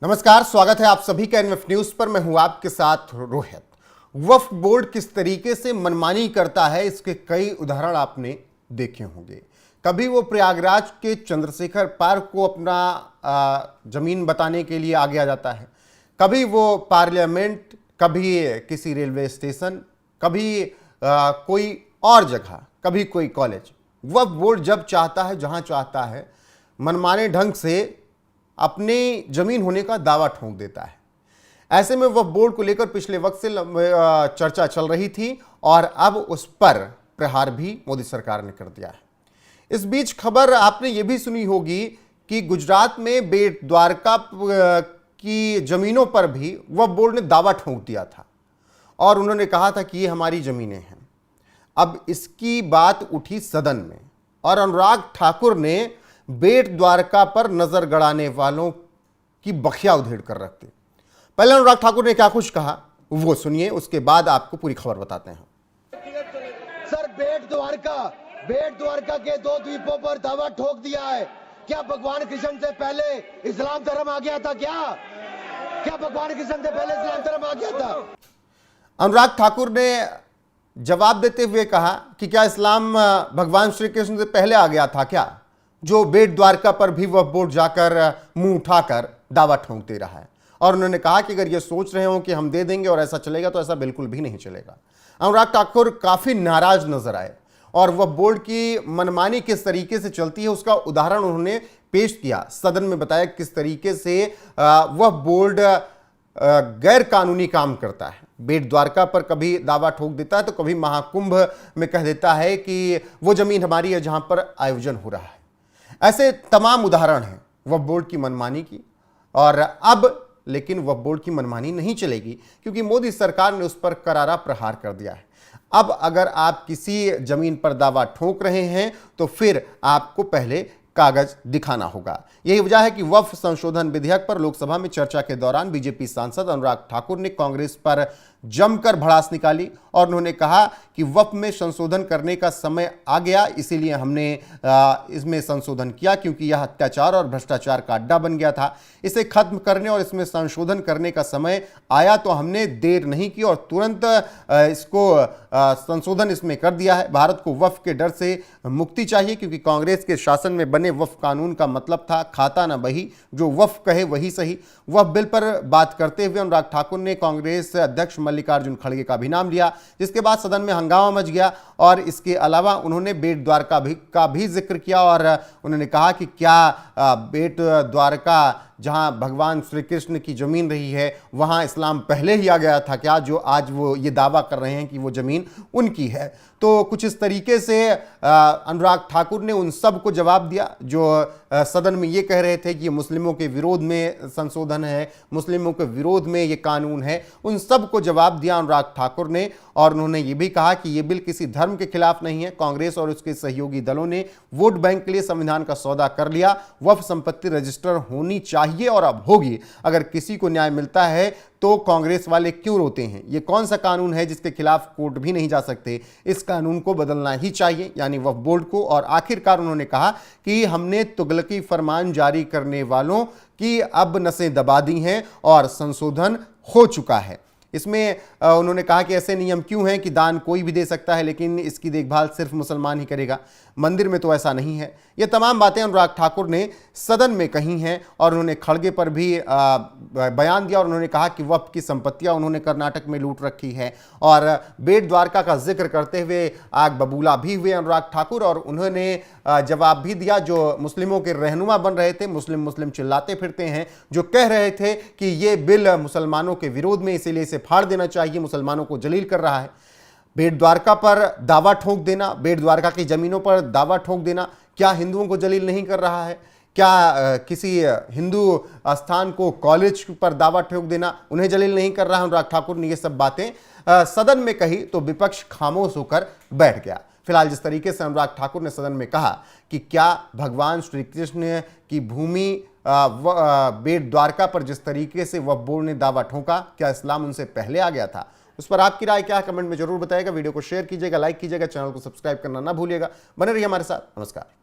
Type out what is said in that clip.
नमस्कार, स्वागत है आप सभी का एनएफ न्यूज पर। मैं हूं आपके साथ रोहित। वक्फ बोर्ड किस तरीके से मनमानी करता है, इसके कई उदाहरण आपने देखे होंगे। कभी वो प्रयागराज के चंद्रशेखर पार्क को अपना जमीन बताने के लिए आगे आ जाता है, कभी वो पार्लियामेंट, कभी किसी रेलवे स्टेशन, कभी कोई और जगह, कभी कोई कॉलेज। वक्फ बोर्ड जब चाहता है, जहां चाहता है, मनमाने ढंग से अपनी जमीन होने का दावा ठोक देता है। ऐसे में वक्फ बोर्ड को लेकर पिछले वक्त से चर्चा चल रही थी और अब उस पर प्रहार भी मोदी सरकार ने कर दिया है। इस बीच खबर आपने ये भी सुनी होगी कि गुजरात में बेट द्वारका की जमीनों पर भी वक्फ बोर्ड ने दावा ठोक दिया था और उन्होंने कहा था कि ये हमारी जमीनें हैं। अब इसकी बात उठी सदन में और अनुराग ठाकुर ने बेट द्वारका पर नजर गड़ाने वालों की बखिया उधेड़ कर रख दी। पहले अनुराग ठाकुर ने क्या कुछ कहा वो सुनिए, उसके बाद आपको पूरी खबर बताते हैं। सर, बेट द्वारका के 2 द्वीपों पर दावा ठोक दिया है। क्या भगवान कृष्ण से पहले इस्लाम धर्म आ गया था? क्या भगवान कृष्ण से पहले इस्लाम धर्म आ गया था? अनुराग ठाकुर ने जवाब देते हुए कहा कि क्या इस्लाम भगवान श्री कृष्ण से पहले आ गया था क्या, जो बेट द्वारका पर भी वक्फ बोर्ड जाकर मुंह उठाकर दावा ठोक दे रहा है। और उन्होंने कहा कि अगर ये सोच रहे हो कि हम दे देंगे और ऐसा चलेगा, तो ऐसा बिल्कुल भी नहीं चलेगा। अनुराग ठाकुर काफी नाराज नजर आए और वक्फ बोर्ड की मनमानी किस तरीके से चलती है उसका उदाहरण उन्होंने पेश किया। सदन में बताया किस तरीके से वक्फ बोर्ड गैर कानूनी काम करता है। बेट द्वारका पर कभी दावा ठोक देता है तो कभी महाकुंभ में कह देता है कि वो जमीन हमारी है जहां पर आयोजन हो रहा है। ऐसे तमाम उदाहरण हैं वक्फ बोर्ड की मनमानी की। और अब लेकिन वक्फ बोर्ड की मनमानी नहीं चलेगी, क्योंकि मोदी सरकार ने उस पर करारा प्रहार कर दिया है। अब अगर आप किसी जमीन पर दावा ठोक रहे हैं तो फिर आपको पहले कागज दिखाना होगा। यही वजह है कि वक्फ संशोधन विधेयक पर लोकसभा में चर्चा के दौरान बीजेपी सांसद अनुराग ठाकुर ने कांग्रेस पर जमकर भड़ास निकाली और उन्होंने कहा कि वक्फ में संशोधन करने का समय आ गया, इसीलिए हमने इसमें संशोधन किया, क्योंकि यह अत्याचार और भ्रष्टाचार का अड्डा बन गया था। इसे खत्म करने और इसमें संशोधन करने का समय आया तो हमने देर नहीं की और तुरंत इसको संशोधन इसमें कर दिया है। भारत को वक्फ के डर से मुक्ति चाहिए, क्योंकि कांग्रेस के शासन में बने वक्फ कानून का मतलब था खाता ना बही, जो वक्फ कहे वही सही। वक्फ बिल पर बात करते हुए अनुराग ठाकुर ने कांग्रेस अध्यक्ष मल्लिकार्जुन खड़गे का भी नाम लिया, जिसके बाद सदन में हंगामा मच गया। और इसके अलावा उन्होंने बेट द्वारका का भी जिक्र किया और उन्होंने कहा कि क्या बेट द्वारका जहां भगवान श्री कृष्ण की जमीन रही है वहां इस्लाम पहले ही आ गया था क्या, जो आज वो ये दावा कर रहे हैं कि वो जमीन उनकी है। तो कुछ इस तरीके से अनुराग ठाकुर ने उन सब को जवाब दिया जो सदन में ये कह रहे थे कि ये मुस्लिमों के विरोध में संशोधन है, मुस्लिमों के विरोध में ये कानून है। उन सब को जवाब दिया अनुराग ठाकुर ने और उन्होंने ये भी कहा कि ये बिल किसी धर्म के खिलाफ नहीं है। कांग्रेस और उसके सहयोगी दलों ने वोट बैंक के लिए संविधान का सौदा कर लिया। वक्फ संपत्ति रजिस्टर होनी चाहिए और अब होगी। अगर किसी को न्याय मिलता है तो कांग्रेस वाले क्यों रोते हैं? ये कौन सा कानून है जिसके खिलाफ कोर्ट भी नहीं जा सकते? इस कानून को बदलना ही चाहिए, यानी वक्फ बोर्ड को। और आखिरकार उन्होंने कहा कि हमने तुगलकी फरमान जारी करने वालों की अब नसें दबा दी हैं और संशोधन हो चुका है। इसमें उन्होंने कहा कि ऐसे नियम क्यों हैं कि दान कोई भी दे सकता है लेकिन इसकी देखभाल सिर्फ मुसलमान ही करेगा, मंदिर में तो ऐसा नहीं है। ये तमाम बातें अनुराग ठाकुर ने सदन में कही हैं और उन्होंने खड़गे पर भी बयान दिया और उन्होंने कहा कि वक्फ की संपत्तियां उन्होंने कर्नाटक में लूट रखी है। और बेट द्वारका का जिक्र करते हुए आग बबूला भी हुए अनुराग ठाकुर और उन्होंने जवाब भी दिया जो मुस्लिमों के रहनुमा बन रहे थे, मुस्लिम चिल्लाते फिरते हैं, जो कह रहे थे कि ये बिल मुसलमानों के विरोध में, इसीलिए इसे फाड़ देना चाहिए, मुसलमानों को जलील कर रहा है। बेट द्वारका पर दावा ठोक देना, बेट द्वारका की जमीनों पर दावा ठोक देना क्या हिंदुओं को जलील नहीं कर रहा है? क्या किसी हिंदू स्थान को कॉलेज पर दावा ठोक देना उन्हें जलील नहीं कर रहा है? अनुराग ठाकुर ने ये सब बातें सदन में कही तो विपक्ष खामोश होकर बैठ गया। फिलहाल जिस तरीके से अनुराग ठाकुर ने सदन में कहा कि क्या भगवान श्री कृष्ण की भूमि बेट द्वारका पर जिस तरीके से वक्फ बोर्ड ने दावा ठोका, क्या इस्लाम उनसे पहले आ गया था? उस पर आपकी राय क्या है कमेंट में जरूर बताइएगा। वीडियो को शेयर कीजिएगा, लाइक कीजिएगा, चैनल को सब्सक्राइब करना ना भूलिएगा। बने रहिए हमारे साथ। नमस्कार।